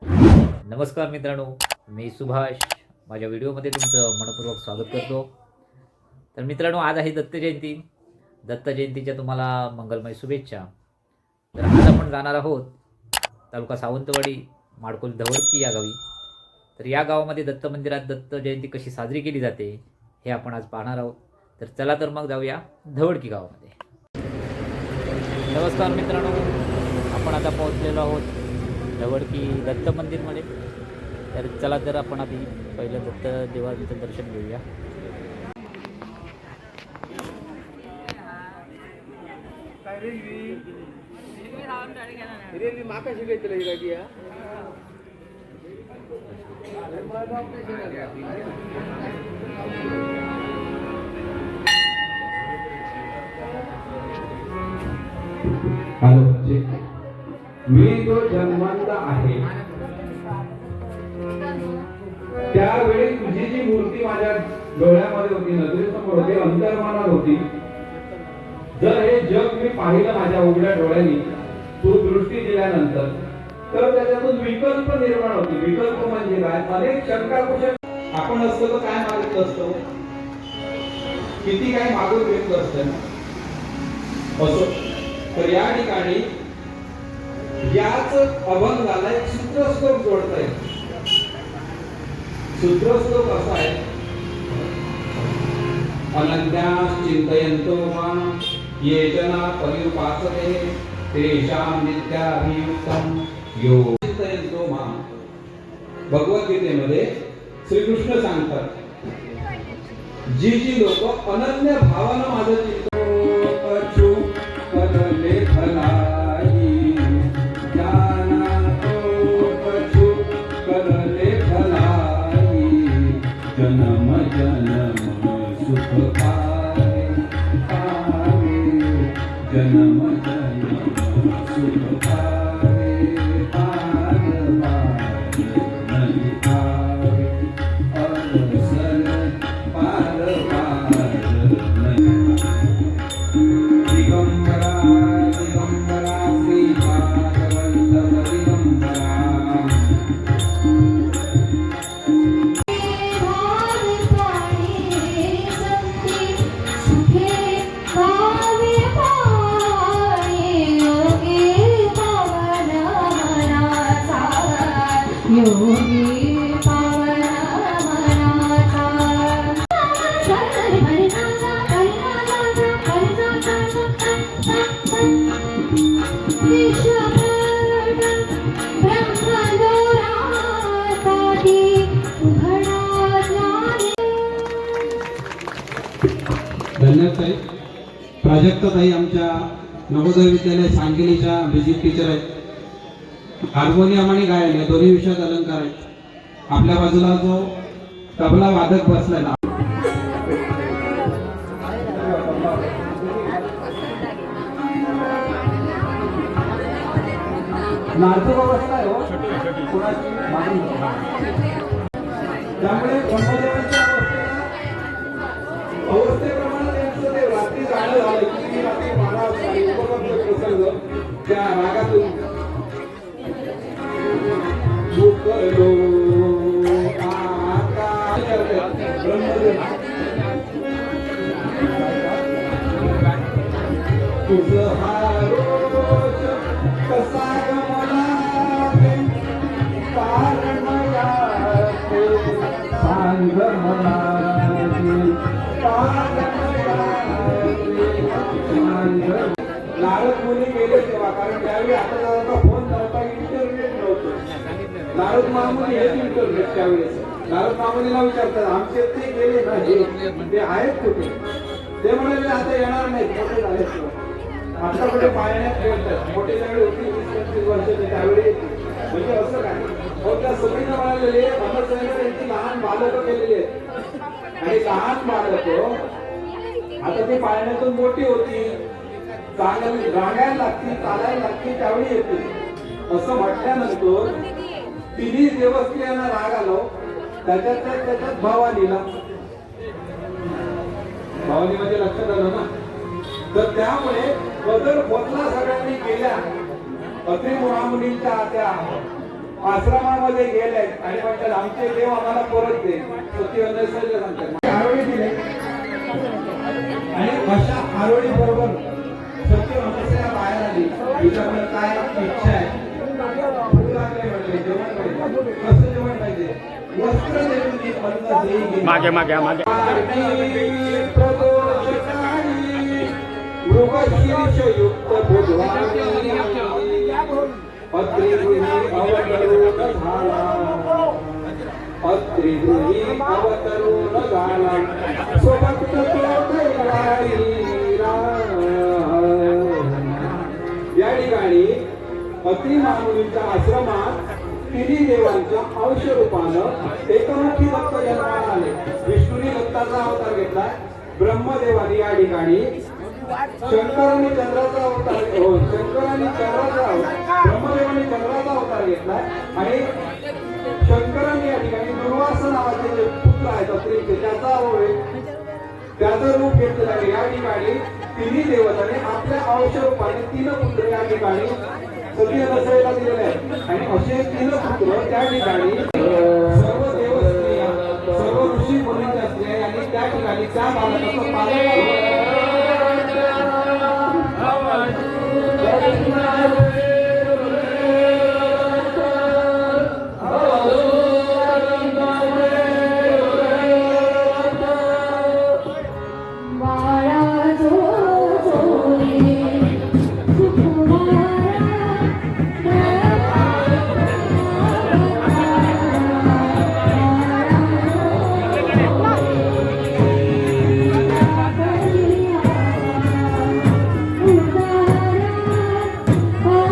नमस्कार मित्रांनो, मी सुभाष माझ्या व्हिडिओमध्ये तुमचं मनपूर्वक स्वागत करतो. तर मित्रांनो, आज आहे दत्त जयंती. दत्त जयंतीच्या तुम्हाला मंगलमय शुभेच्छा. तर आज आपण जाणार आहोत तालुका सावंतवाडी, माडकोल धवडकी या गावी. तर या गावामध्ये दत्त मंदिरात दत्त जयंती कशी साजरी केली जाते हे आपण आज पाहणार आहोत. तर चला तर मग जाऊया धवडकी गावामध्ये. नमस्कार मित्रांनो, आपण आता पोहोचलेलो आहोत धवडकी दत्त मंदिरमध्ये. तर चला तर आपण आधी पहिलं दत्त देवाचं दर्शन घेऊया. मी तो जन्मंत आहे. त्यावेळी तुझी जी मूर्ती माझ्या डोळ्यामध्ये होती, नजरेसमोर होती, अंतर्मनात होती. जर हे जग मी पाहिलं माझ्या उघड्या डोळ्यांनी, तू दृष्टी दिल्यानंतर, तर त्याच्यातून विकल्प निर्माण होती. विकल्प म्हणजे काय? अनेक शंका कुशल आपण असतो तर काय मागितलं असतं, किती काय मागून घेतलं असतं असो. तर या ठिकाणी याच अभंगाला एक सूत्रश्लोक जोडता येईल. सूत्रश्लोक असा आहे, अनन्यास चिंतयन्तो मां ये जना पर्युपासते तेषां नित्याभियुक्तं यो चिंतयन्तो मां. भगवद्गीतेमध्ये श्रीकृष्ण सांगतात, जी जी लोक अनन्य भावानं माझं चिंतन करले भलाई, जन्म जन्म सुख पावे पावे, जन्म जन्म सुख पावे पार पार नहीं पावे, अवसर पार पार नहीं. दिगंबरा दिगंबरा श्रीपाद वल्लभ दिगंबरा. योगी पावन मनाचा धन्यवाद ताई. प्राजक्ता ताई आमच्या नवोदय विद्यालय सांगलीच्या व्हिजिट टीचर आहेत. हार्मोनियम आणि गायन या दोन्ही विषयात अलंकार आहेत. आपल्या बाजूला जो तबला वादक बसलाय ना, नाचो बसलाय हो कोणाची मागणी. त्यामुळे ब्रह्मदेवाच्या अवस्थेप्रमाणे त्यांचं ते रात्री जाणं झालं की रात्री 12 वाजता उपलब्ध प्रसंग त्या रागातून नारद मुनी गेले तेव्हा, कारण त्यावेळी आता फोन नव्हता, इंटरनेट नव्हतं. नारद महामुनी हेच इंटरनेट त्यावेळेस. नारद महामुनीला विचारतात, आमचे ते गेले नाही, ते आहेत कुठे? ते म्हणाले आता येणार नाहीत, मोठे झाले. आता कुठे पाळण्यात ठेवतात, मोठे सगळे होती 20-25 वर्षाचे त्यावेळी. म्हणजे असं काय हो, त्या सगळीला म्हणालेले अमरसैनिक यांची लहान बालकं केलेली आहेत. आणि लहान बालकं आता ती पाळण्यातून मोठी होती, चांगली रांगायला लागती, चालायला लागती, त्यावेळी येते. असं म्हटल्यानंतर तिन्ही देवस्थियांना राग आलो. त्याच्यात भवानीला, भवानीमध्ये लक्षात आलं ना. तर त्यामुळे बदल बदला सगळ्यांनी केल्या. अत्रि महामुनींच्या त्या आश्रमामध्ये गेले आणि म्हणतात आमचे देव आम्हाला परत दे. सत्यवंत सहज सांगतात आरोळी दिले आणि अशा आरोळी बरोबर सत्यवंत बाहेर आली. तिच्याकडे काय इच्छा आहे? भूक लागली म्हणजे जेवण पाहिजे. कसं जेवण पाहिजे? वस्त्र देऊन ती अन्न देई. मागे मागे मागे मृगशीर्षयुक्त बुधवारी अत्रिगुही अवतरून झाला. अत्रिगुही अवतरून झाला. सोबत तो कैलारी या ठिकाणी अत्रि महामुनींच्या आश्रमात तिन्ही देवांच्या अंश रूपानं एकमुखी दत्त जन्माला आले. विष्णूने दत्ताचा अवतार घेतला. ब्रह्मदेवानी या ठिकाणी शंकरांनी चंद्राचा अवतार ब्रह्मदेवानी चंद्राचा अवतार घेतला आणि शंकरांनी या ठिकाणी दुर्वासा नावाचे जे पुत्र आहेत अत्रीचे त्याचं रूप घेतलेलं आहे. या ठिकाणी तिन्ही देवतांनी आपल्या अंश रूपाने 3 पुत्र या ठिकाणी सती दसऱ्याला दिलेले आहेत आणि असे 3 पुत्र त्या ठिकाणी सर्व देवस्त्रिया सर्व ऋषी मुनींच्या स्त्रिया यांनी त्या ठिकाणी त्या बालकाचं पालन Oh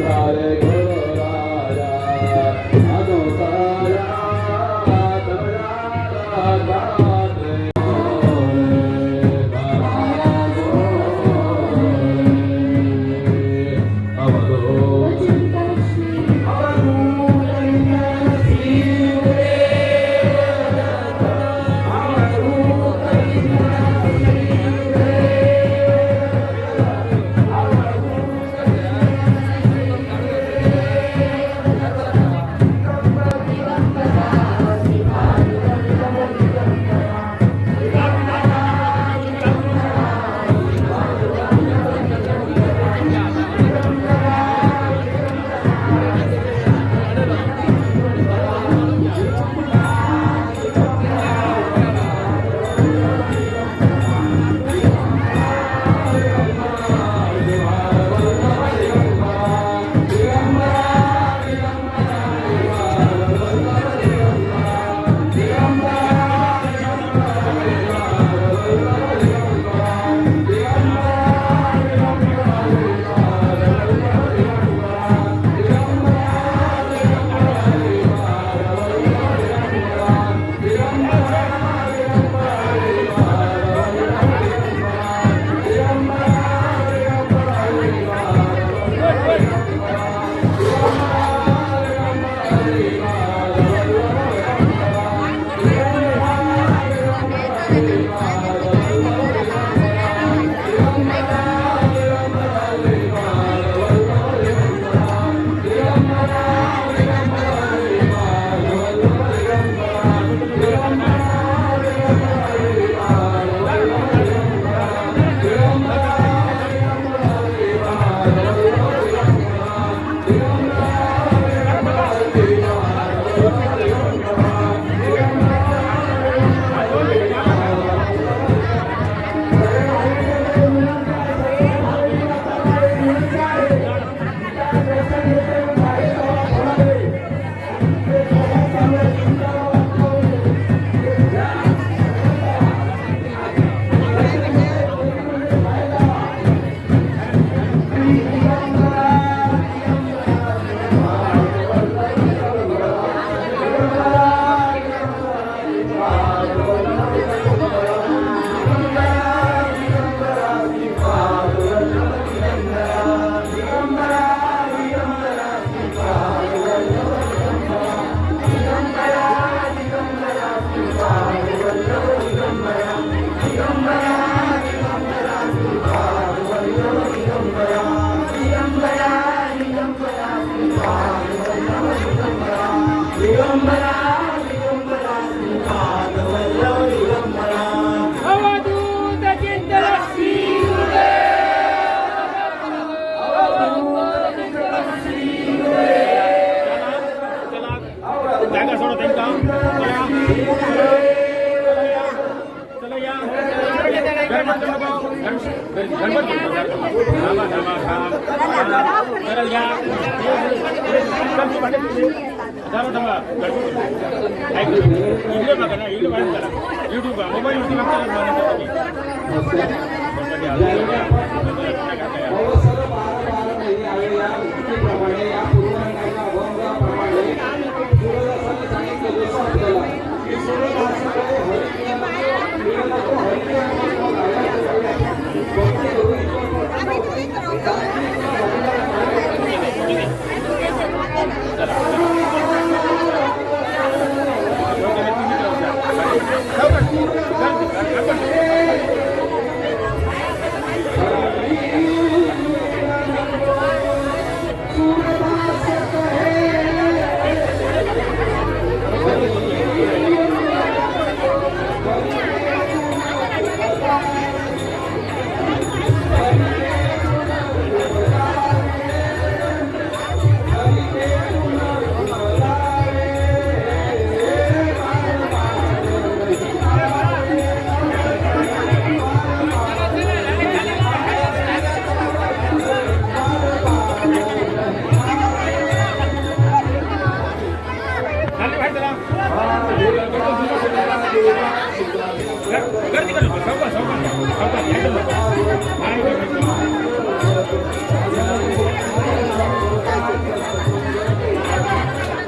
Gracias.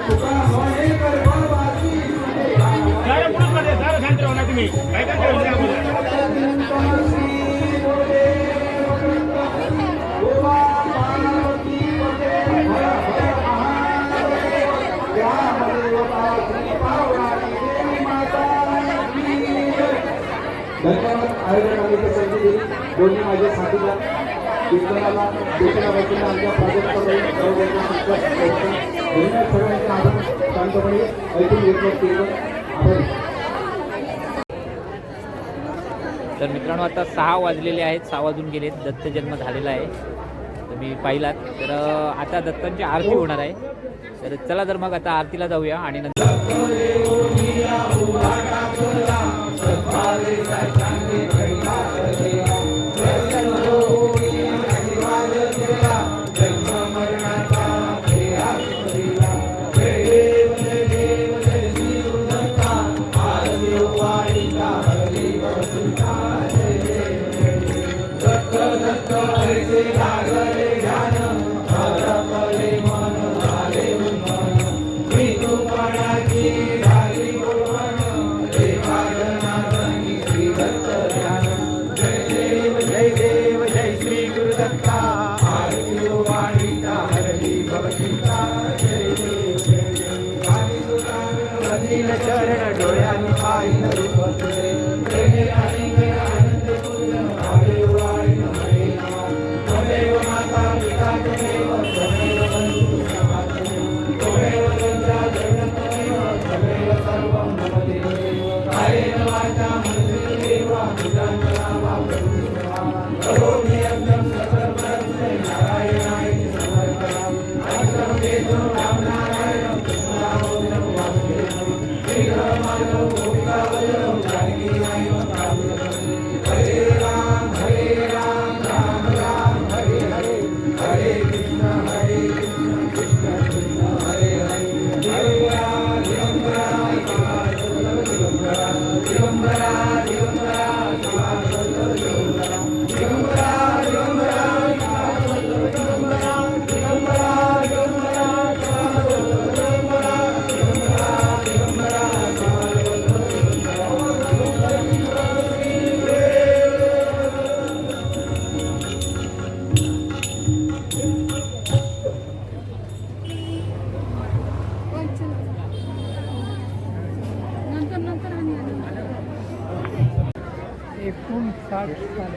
तुका म्हणे गर्भवासी तुझे धन्यवाद आयोजकांनी संधी दिली. दोन्ही माझे साथीदार कीर्तनाला देखील आमच्या प्राजक्ताबाई धन्यवाद सगळ्यांचे आभार. शांतपणे ऐकून घेतलं कीर्तन आभारी. तर मित्रांनो आता 6 वाजलेले आहेत, 6 वाजून गेलेत. दत्त जन्म झालेला आहे तुम्ही पाहिलात. तर आता दत्तांची आरती होणार आहे. तर चला तर मग आता आरतीला जाऊया आणि नंतर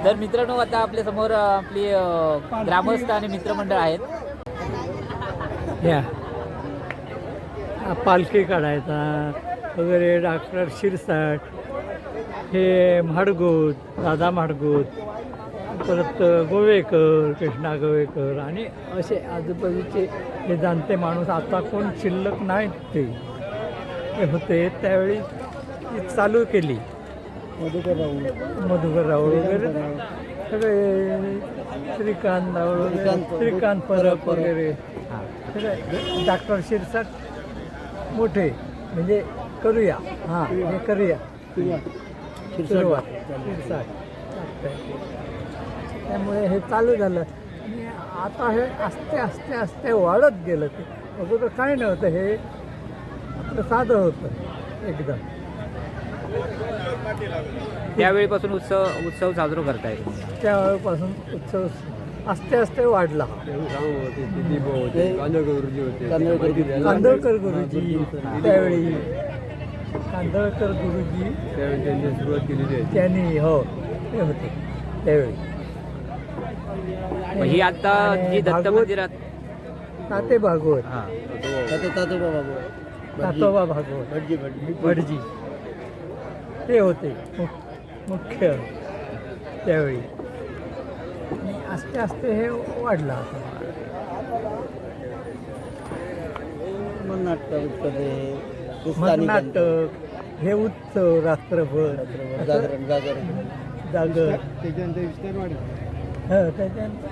तर मित्रांनो आता आपल्या समोर आपली ग्रामस्थ आणि मित्रमंडळ आहेत. या पालखी काढायचा वगैरे डॉक्टर शिरसाट, हे म्हाडगूत, दादा म्हाडगूत, परत गोवेकर, कृष्णा गोवेकर आणि असे आजूबाजूचे हे जाणते माणूस आता कोण शिल्लक नाहीत ते होते त्यावेळी ती चालू केली. मधुकर राऊळ वगैरे सगळे श्रीकांत राऊळ वगैरे, श्रीकांत परब वगैरे सगळे डॉक्टर शिरसाट मोठे म्हणजे करूया हां हे करूया सुरुवात शिरसाट. त्यामुळे हे चालू झालं आणि आता हे आस्ते आस्ते आस्ते वाढत गेलं. ते अगोदर काय नव्हतं, हे आपलं साधं होतं एकदम. त्यावेळीपासून उत्सव साजरा करताय. त्यावेळेपासून उत्सव आस्ते आस्ते वाढला. कांदळकर गुरुजी त्यावेळी कांदळकर गुरुजी त्यांनी सुरुवात केलेली आहे. त्यांनी हो ते होते त्यावेळी. ही आता जी दत्त मंदिरात ताते भागवत, हां तातोबा भागवत, भटजी ते होते मुख्य त्यावेळी. आणि आस्ते आस्ते हे वाढलं आता. नाटक हे उत्सव रात्रभर जागर त्याच्यानंतर विस्तार वाढला. हो त्याच्यानंतर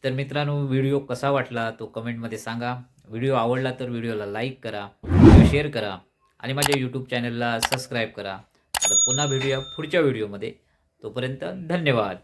तर मित्रांनो, व्हिडिओ कसा वाटला तो कमेंटमध्ये सांगा. व्हिडिओ आवडला तर व्हिडिओला लाईक करा, व्हिडिओ शेअर करा आणि माझ्या यूट्यूब चॅनलला सबस्क्राईब करा. आता पुन्हा भेटूया पुढच्या व्हिडिओमध्ये. तोपर्यंत धन्यवाद.